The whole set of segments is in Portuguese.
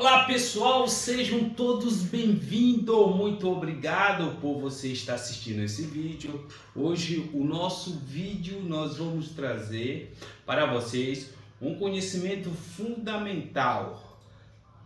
Olá pessoal, sejam todos bem-vindos, muito obrigado por você estar assistindo esse vídeo. Hoje o nosso vídeo nós vamos trazer para vocês um conhecimento fundamental.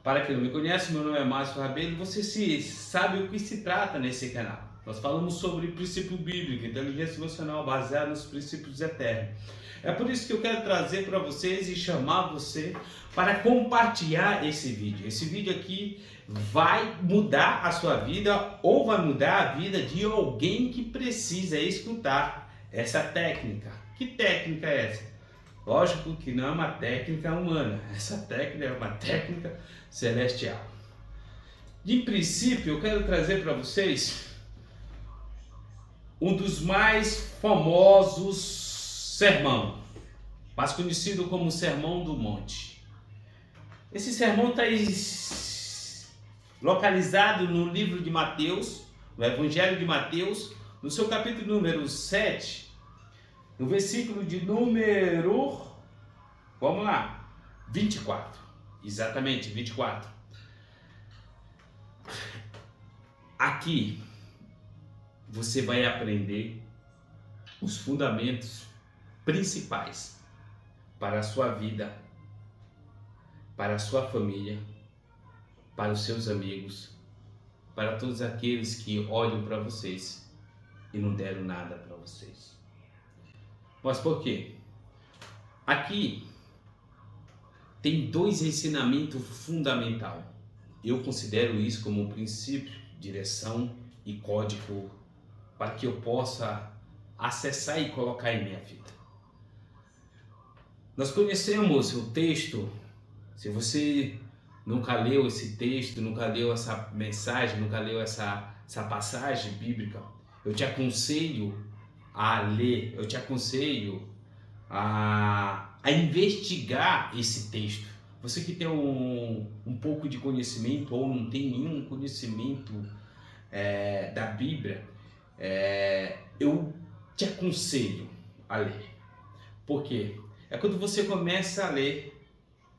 Para quem não me conhece, meu nome é Márcio Rabelo e você sabe o que se trata nesse canal. Nós falamos sobre princípio bíblico, inteligência emocional baseada nos princípios eternos. É por isso que eu quero trazer para vocês e chamar você para compartilhar esse vídeo. Esse vídeo aqui vai mudar a sua vida ou vai mudar a vida de alguém que precisa escutar essa técnica. Que técnica é essa? Lógico que não é uma técnica humana, essa técnica é uma técnica celestial. De princípio, eu quero trazer para vocês um dos mais famosos sermão, mais conhecido como Sermão do Monte. Esse sermão está localizado no livro de Mateus, no Evangelho de Mateus, no seu capítulo número 7, no versículo de número, vamos lá, 24, exatamente, 24. Aqui você vai aprender os fundamentos principais para a sua vida, para a sua família, para os seus amigos, para todos aqueles que olham para vocês e não deram nada para vocês. Mas por quê? Aqui tem dois ensinamentos fundamentais. Eu considero isso como um princípio, direção e código para que eu possa acessar e colocar em minha vida. Nós conhecemos o texto. Se você nunca leu esse texto, nunca leu essa mensagem, nunca leu essa passagem bíblica, eu te aconselho a ler, eu te aconselho a investigar esse texto. Você que tem um pouco de conhecimento ou não tem nenhum conhecimento da Bíblia, eu te aconselho a ler. Por quê? É quando você começa a ler,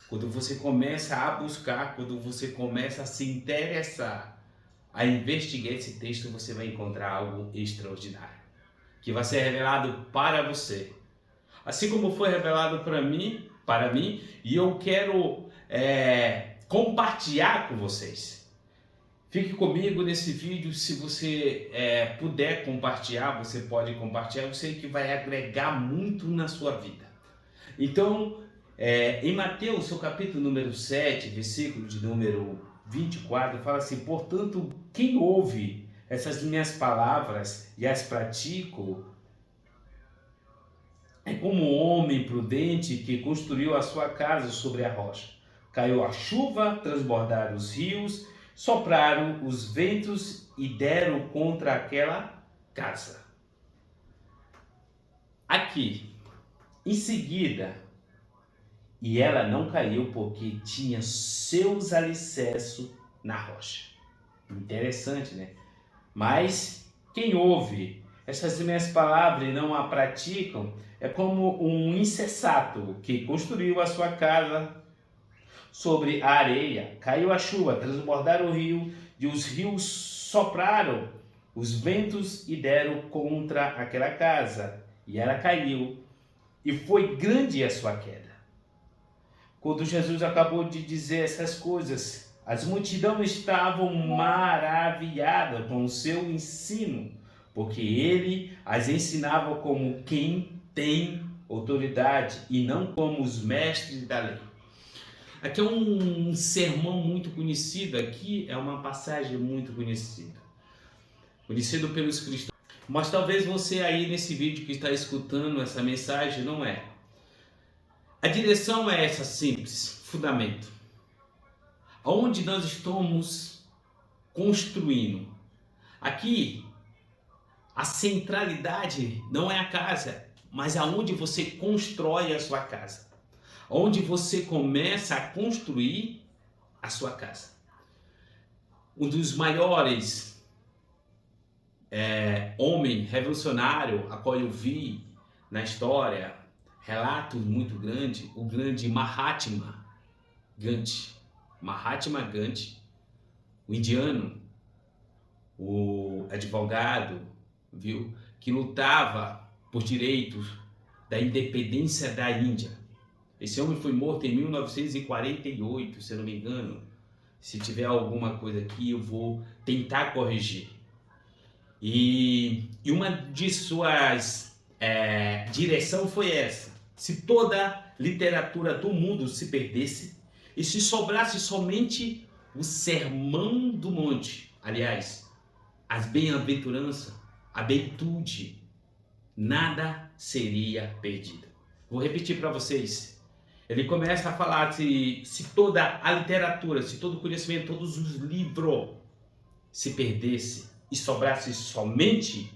quando você começa a buscar, quando você começa a se interessar, a investigar esse texto, você vai encontrar algo extraordinário, que vai ser revelado para você. Assim como foi revelado para mim, e eu quero compartilhar com vocês. Fique comigo nesse vídeo, se você puder compartilhar, você pode compartilhar, eu sei que vai agregar muito na sua vida. Então, em Mateus, seu capítulo número 7, versículo de número 24, fala assim: portanto, quem ouve essas minhas palavras e as pratica, é como um homem prudente que construiu a sua casa sobre a rocha. Caiu a chuva, transbordaram os rios, sopraram os ventos e deram contra aquela casa. Aqui, em seguida, e ela não caiu porque tinha seus alicerces na rocha. Interessante, né? Mas quem ouve essas minhas palavras e não a praticam é como um insensato que construiu a sua casa sobre a areia. Caiu a chuva, transbordaram o rio, e os rios sopraram os ventos e deram contra aquela casa. E ela caiu, e foi grande a sua queda. Quando Jesus acabou de dizer essas coisas, as multidões estavam maravilhadas com o seu ensino, porque ele as ensinava como quem tem autoridade e não como os mestres da lei. Aqui é um sermão muito conhecido, aqui é uma passagem muito conhecida, conhecido pelos cristãos. Mas talvez você aí nesse vídeo que está escutando essa mensagem não é. A direção é essa simples, fundamento. Aonde nós estamos construindo. Aqui, a centralidade não é a casa, mas aonde você constrói a sua casa. Onde você começa a construir a sua casa. Um dos maiores homem revolucionário a qual eu vi na história, relato muito grande, o grande Mahatma Gandhi. Mahatma Gandhi, o indiano, o advogado, viu, que lutava por direitos da independência da Índia. Esse homem foi morto em 1948, se eu não me engano. Se tiver alguma coisa aqui, eu vou tentar corrigir. E uma de suas direção foi essa: se toda literatura do mundo se perdesse e se sobrasse somente o Sermão do Monte, aliás, as bem-aventuranças, a virtude, nada seria perdido. Vou repetir para vocês. Ele começa a falar se toda a literatura, se todo o conhecimento, todos os livros se perdesse e sobrasse somente,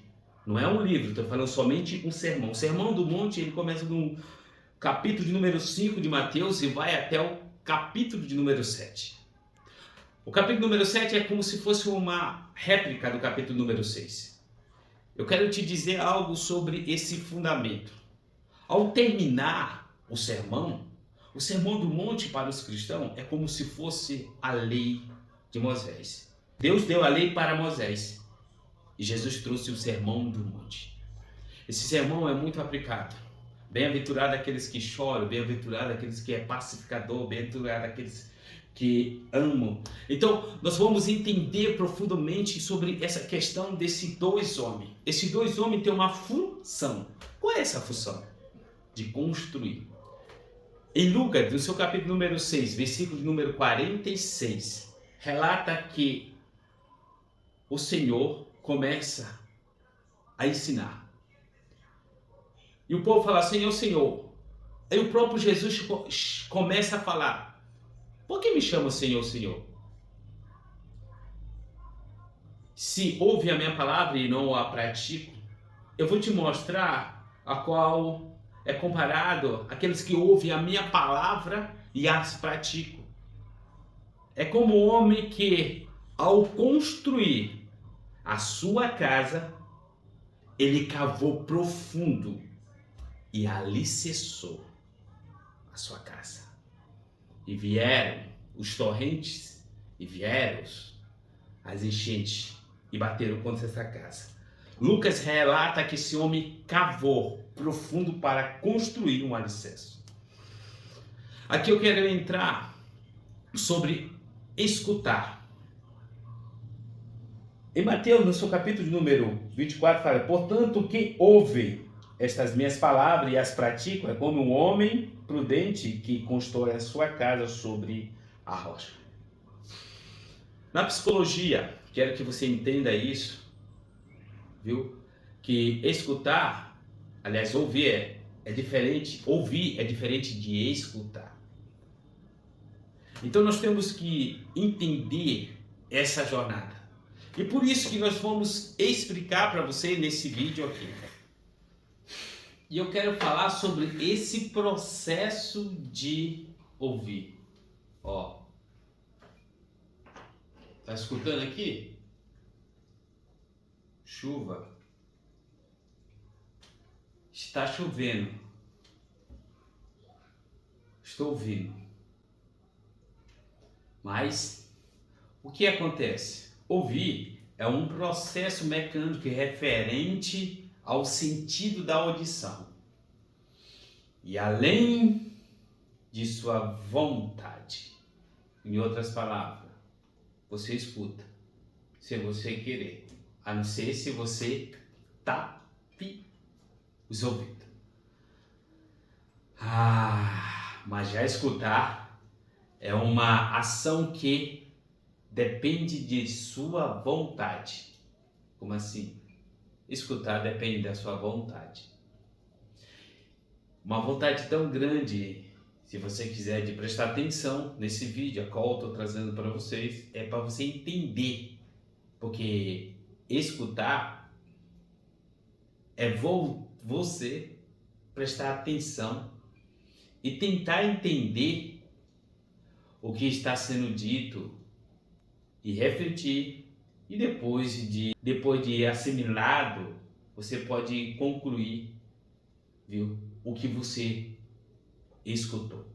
não é um livro, estou falando somente um sermão. O Sermão do Monte, ele começa no capítulo de número 5 de Mateus e vai até o capítulo de número 7. O capítulo número 7 é como se fosse uma réplica do capítulo número 6. Eu quero te dizer algo sobre esse fundamento. Ao terminar o Sermão do Monte para os cristãos é como se fosse a lei de Moisés. Deus deu a lei para Moisés e Jesus trouxe o Sermão do Monte. Esse sermão é muito aplicado. Bem-aventurado aqueles que choram, bem-aventurado aqueles que é pacificador, bem-aventurado aqueles que amam. Então, nós vamos entender profundamente sobre essa questão desses dois homens. Esses dois homens têm uma função. Qual é essa função? De construir. Em Lucas, no seu capítulo número 6, versículo número 46, relata que o Senhor começa a ensinar. E o povo fala: Senhor, Senhor. Aí o próprio Jesus começa a falar: por que me chama Senhor, Senhor? Se ouve a minha palavra e não a pratico, eu vou te mostrar a qual é comparado àqueles que ouvem a minha palavra e as praticam. É como o homem que, ao construir a sua casa, ele cavou profundo e alicerçou a sua casa. E vieram os torrentes, e vieram as enchentes, e bateram contra essa casa. Lucas relata que esse homem cavou profundo para construir um alicerce. Aqui eu quero entrar sobre escutar. Em Mateus, no seu capítulo de número 24, fala: portanto, quem ouve estas minhas palavras e as pratica é como um homem prudente que constrói a sua casa sobre a rocha. Na psicologia, quero que você entenda isso, viu? Que escutar, aliás, ouvir é diferente de escutar. Então nós temos que entender essa jornada. E por isso que nós vamos explicar para você nesse vídeo aqui. E eu quero falar sobre esse processo de ouvir. Ó. Tá escutando aqui? Chuva. Está chovendo. Estou ouvindo. Mas o que acontece? Ouvir é um processo mecânico referente ao sentido da audição. E além de sua vontade, em outras palavras, você escuta se você querer, a não ser se você tape os ouvidos. Mas já escutar é uma ação que depende de sua vontade. Como assim? Escutar depende da sua vontade. Uma vontade tão grande, se você quiser, de prestar atenção nesse vídeo, a qual eu estou trazendo para vocês, é para você entender. Porque escutar é você prestar atenção e tentar entender o que está sendo dito e refletir, e depois de assimilado, você pode concluir, viu, o que você escutou.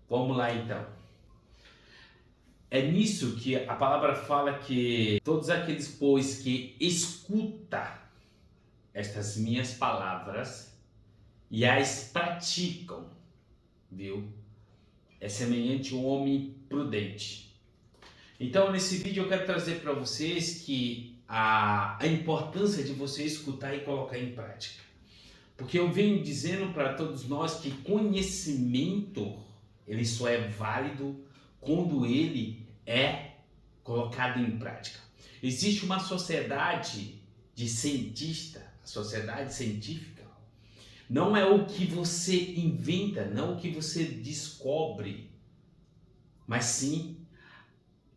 Vamos lá então. É nisso que a palavra fala que todos aqueles, pois, que escuta estas minhas palavras e as praticam, viu? É semelhante a um homem prudente. Então, nesse vídeo eu quero trazer para vocês que a importância de você escutar e colocar em prática. Porque eu venho dizendo para todos nós que conhecimento, ele só é válido quando ele é colocado em prática. Existe uma sociedade de cientistas, a sociedade científica, não é o que você inventa, não o que você descobre, mas sim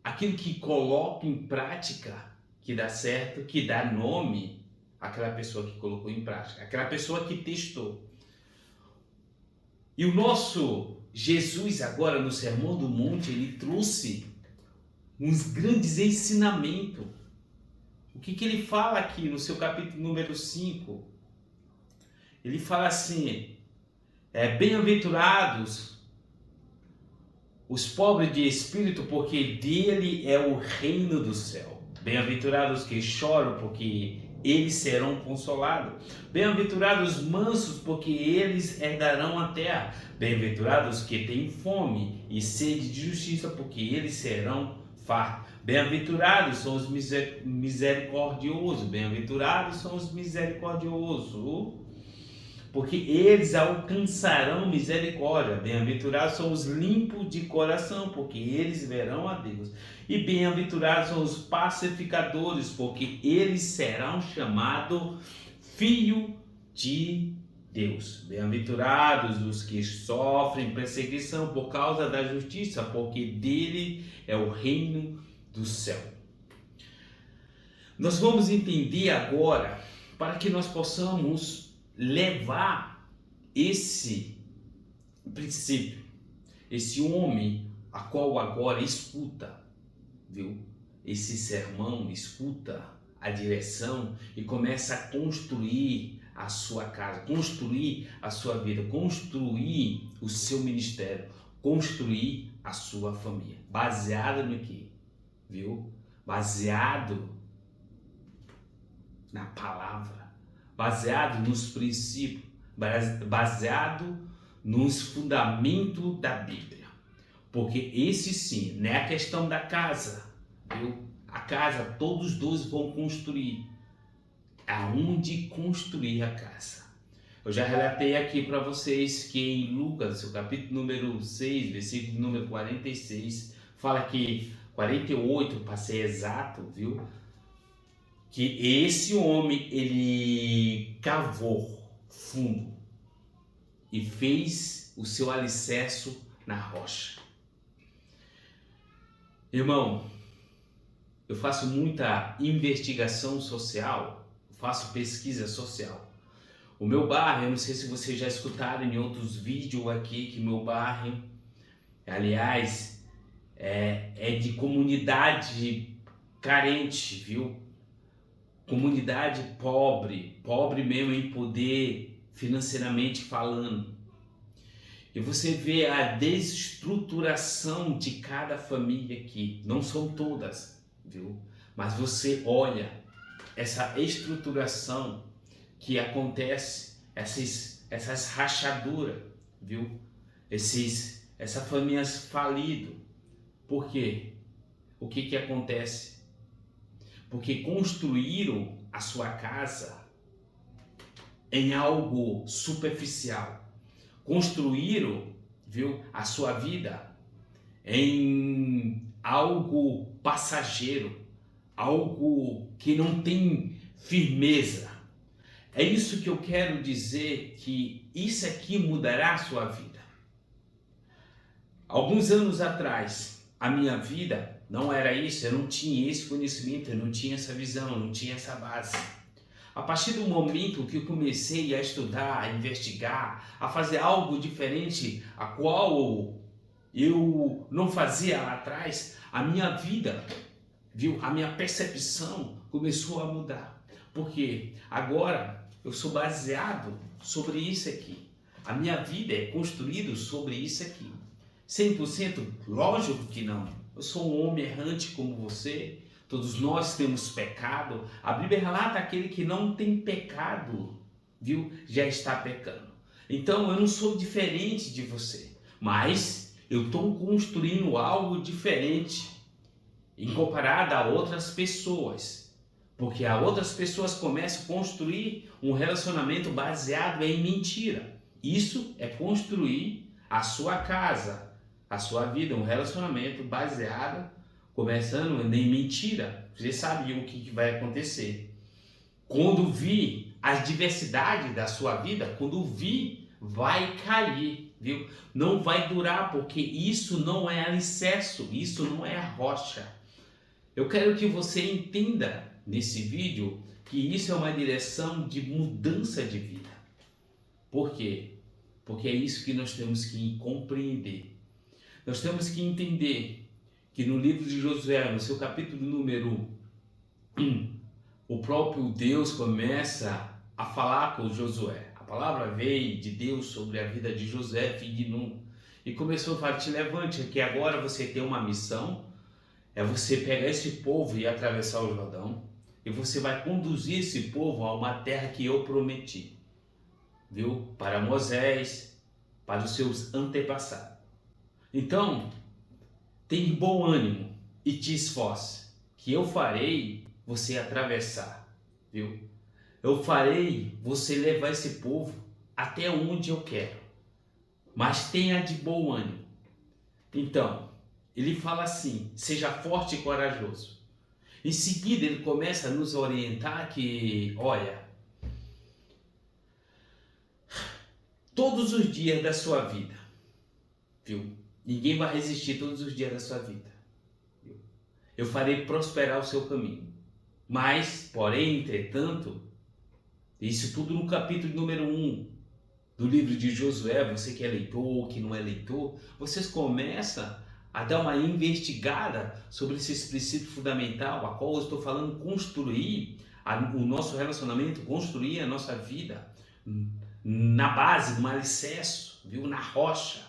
aquilo que coloca em prática, que dá certo, que dá nome àquela pessoa que colocou em prática, aquela pessoa que testou. E o nosso Jesus agora no Sermão do Monte, ele trouxe uns grandes ensinamentos. O que ele fala aqui no seu capítulo número 5? Ele fala assim, bem-aventurados os pobres de espírito, porque dele é o reino do céu. Bem-aventurados que choram, porque eles serão consolados. Bem-aventurados os mansos, porque eles herdarão a terra. Bem-aventurados que têm fome e sede de justiça, porque eles serão fartos. Bem-aventurados são os misericordiosos. Bem-aventurados são os misericordiosos, porque eles alcançarão misericórdia. Bem-aventurados são os limpos de coração, porque eles verão a Deus. E bem-aventurados são os pacificadores, porque eles serão chamados filhos de Deus. Bem-aventurados os que sofrem perseguição por causa da justiça, porque dele é o reino do céu. Nós vamos entender agora, para que nós possamos levar esse princípio, esse homem a qual agora escuta, viu? Esse sermão, escuta a direção e começa a construir a sua casa, construir a sua vida, construir o seu ministério, construir a sua família. Baseado no quê? Viu? Baseado na palavra, baseado nos princípios, baseado nos fundamentos da Bíblia. Porque esse sim, não é a questão da casa, viu? A casa todos dois vão construir. Aonde construir a casa? Eu já relatei aqui para vocês que em Lucas, o capítulo número 6, versículo número 46, fala que 48, para ser exato, viu? Que esse homem, ele cavou fundo e fez o seu alicerce na rocha. Irmão, eu faço muita investigação social, faço pesquisa social. O meu bairro, eu não sei se vocês já escutaram em outros vídeos aqui, que meu bairro, aliás, é de comunidade carente, viu? Comunidade pobre, pobre mesmo em poder financeiramente falando. E você vê a desestruturação de cada família aqui. Não são todas, viu? Mas você olha essa estruturação que acontece, essas rachaduras, viu? Essas famílias falidas. Por quê? O que acontece? Porque construíram a sua casa em algo superficial. Construíram, viu, a sua vida em algo passageiro, algo que não tem firmeza. É isso que eu quero dizer, que isso aqui mudará a sua vida. Alguns anos atrás, a minha vida não era isso, eu não tinha esse conhecimento, eu não tinha essa visão, eu não tinha essa base. A partir do momento que eu comecei a estudar, a investigar, a fazer algo diferente, a qual eu não fazia lá atrás, a minha vida, viu, a minha percepção começou a mudar. Porque agora eu sou baseado sobre isso aqui. A minha vida é construída sobre isso aqui. 100%? Lógico que não. Eu sou um homem errante como você. Todos nós temos pecado. A Bíblia relata aquele que não tem pecado, viu? Já está pecando. Então eu não sou diferente de você, mas eu estou construindo algo diferente em comparado a outras pessoas. Porque as outras pessoas começam a construir um relacionamento baseado em mentira. Isso é construir a sua casa, a sua vida, um relacionamento baseado, começando em mentira. Você sabe o que vai acontecer. Quando vir as diversidades da sua vida, quando vir, vai cair, viu? Não vai durar, porque isso não é alicerce, isso não é rocha. Eu quero que você entenda nesse vídeo que isso é uma direção de mudança de vida. Por quê? Porque é isso que nós temos que compreender. Nós temos que entender que no livro de Josué, no seu capítulo número 1, o próprio Deus começa a falar com Josué. A palavra veio de Deus sobre a vida de Josué, filho de Nun, e começou a falar: te levante, que agora você tem uma missão. É você pegar esse povo e atravessar o Jordão, e você vai conduzir esse povo a uma terra que eu prometi, viu? Para Moisés, para os seus antepassados. Então, tem bom ânimo e te esforce, que eu farei você atravessar, viu? Eu farei você levar esse povo até onde eu quero, mas tenha de bom ânimo. Então, ele fala assim: seja forte e corajoso. Em seguida, ele começa a nos orientar que, olha, todos os dias da sua vida, viu? Ninguém vai resistir todos os dias da sua vida. Viu? Eu farei prosperar o seu caminho. Mas, porém, entretanto, isso tudo no capítulo número 1 do livro de Josué. Você que é leitor ou que não é leitor, vocês começam a dar uma investigada sobre esses princípios fundamentais, a qual eu estou falando, construir o nosso relacionamento, construir a nossa vida na base, no alicerce, viu? Na rocha,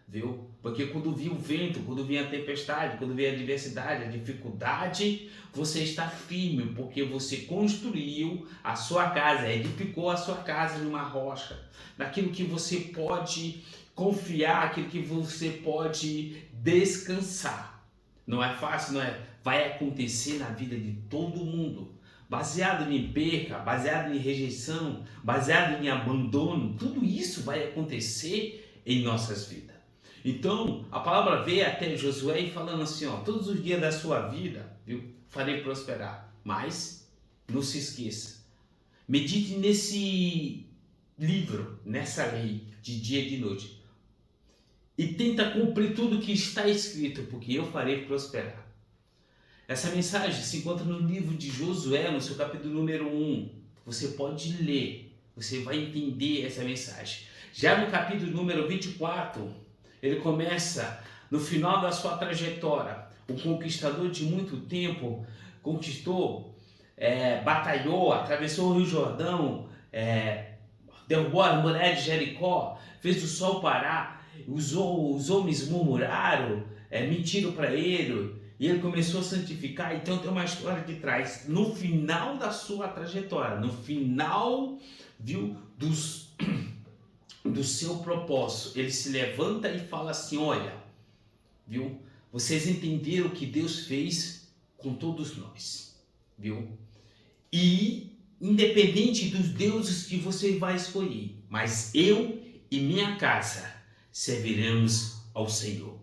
viu? Porque quando vir o vento, quando vir a tempestade, quando vir a adversidade, a dificuldade, você está firme, porque você construiu a sua casa, edificou a sua casa numa rocha, naquilo que você pode confiar, aquilo que você pode descansar. Não é fácil, não é? Vai acontecer na vida de todo mundo. Baseado em perca, baseado em rejeição, baseado em abandono, tudo isso vai acontecer em nossas vidas. Então, a palavra veio até Josué falando assim, ó, todos os dias da sua vida, viu, farei prosperar. Mas, não se esqueça, medite nesse livro, nessa lei, de dia e de noite. E tenta cumprir tudo que está escrito, porque eu farei prosperar. Essa mensagem se encontra no livro de Josué, no seu capítulo número 1. Você pode ler, você vai entender essa mensagem. Já no capítulo número 24, ele começa no final da sua trajetória. O conquistador de muito tempo conquistou, batalhou, atravessou o Rio Jordão, derrubou a muralha de Jericó, fez o sol parar, os homens murmuraram, mentiram para ele, e ele começou a santificar. Então tem uma história de trás. No final da sua trajetória, no final, viu, do seu propósito, ele se levanta e fala assim: olha, viu, vocês entenderam o que Deus fez com todos nós, viu? E independente dos deuses que você vai escolher, mas eu e minha casa serviremos ao Senhor.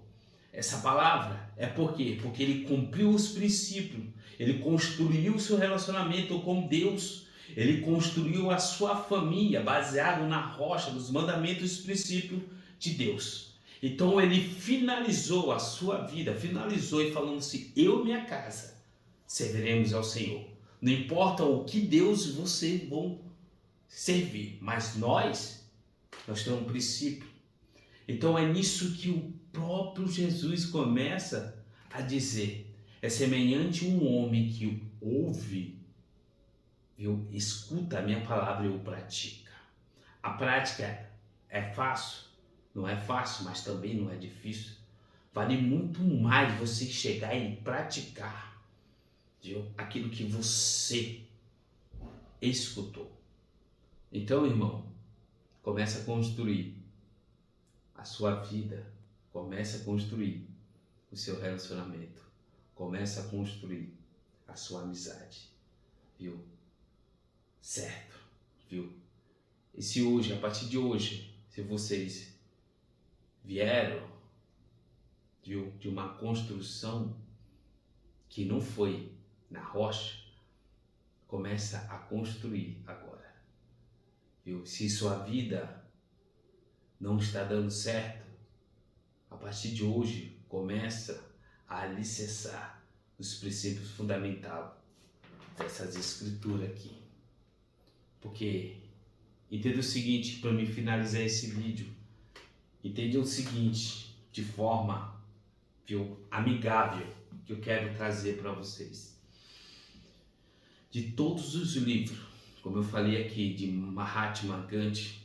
Essa palavra é por quê? Porque ele cumpriu os princípios, ele construiu o seu relacionamento com Deus, ele construiu a sua família baseado na rocha dos mandamentos e dos princípios de Deus. Então ele finalizou a sua vida, finalizou e falando assim: eu e minha casa serviremos ao Senhor. Não importa o que Deus você vão servir, mas nós temos um princípio. Então é nisso que o próprio Jesus começa a dizer: é semelhante a um homem que ouve, viu, escuta a minha palavra e o pratica. A prática é fácil? Não é fácil, mas também não é difícil. Vale muito mais você chegar e praticar, viu? Aquilo que você escutou. Então, irmão, começa a construir a sua vida, começa a construir o seu relacionamento, começa a construir a sua amizade, viu? Certo, viu? E se hoje, a partir de hoje, se vocês vieram, viu, de uma construção que não foi na rocha, começa a construir agora, viu? Se sua vida não está dando certo, a partir de hoje começa a alicerçar os princípios fundamentais dessas escrituras aqui. Porque entenda o seguinte, para me finalizar esse vídeo, entenda o seguinte, de forma, viu, amigável, que eu quero trazer para vocês. De todos os livros, como eu falei aqui, de Mahatma Gandhi,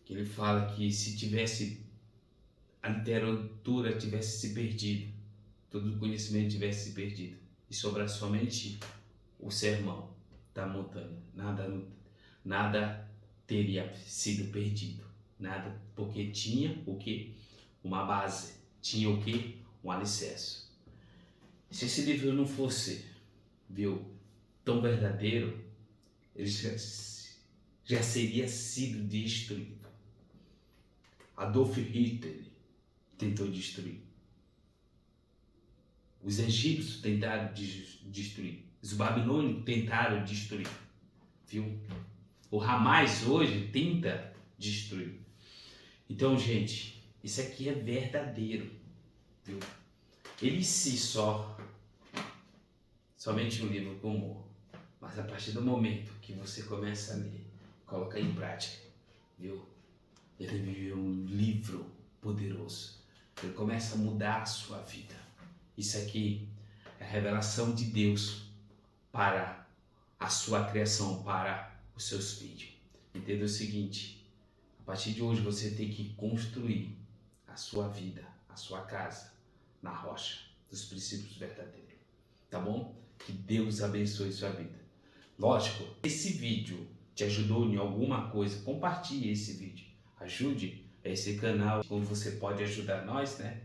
que ele fala que se tivesse a literatura tivesse se perdido, todo o conhecimento tivesse se perdido, e sobrar somente o sermão da montanha, nada teria sido perdido, nada, porque tinha o que? Uma base, tinha o que? Um alicerce. Se esse livro não fosse, viu, tão verdadeiro, ele já seria sido destruído. Adolf Hitler tentou destruir. Os egípcios tentaram destruir. Os babilônicos tentaram destruir. Viu? O Hamas hoje tenta destruir. Então, gente, isso aqui é verdadeiro. Viu? Ele se somente um livro comum. Mas a partir do momento que você começa a ler, coloca em prática, viu? Ele vive um livro poderoso. Ele começa a mudar a sua vida. Isso aqui é a revelação de Deus para a sua criação, para os seus filhos. Entenda o seguinte, a partir de hoje você tem que construir a sua vida, a sua casa, na rocha dos princípios verdadeiros. Tá bom? Que Deus abençoe sua vida. Lógico, esse vídeo te ajudou em alguma coisa, compartilhe esse vídeo. Ajude esse canal, como você pode ajudar nós, né?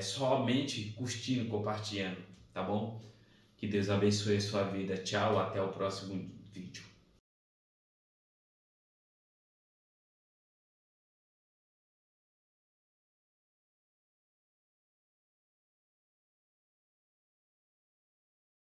Somente curtindo, compartilhando, tá bom? Que Deus abençoe a sua vida. Tchau, até o próximo vídeo.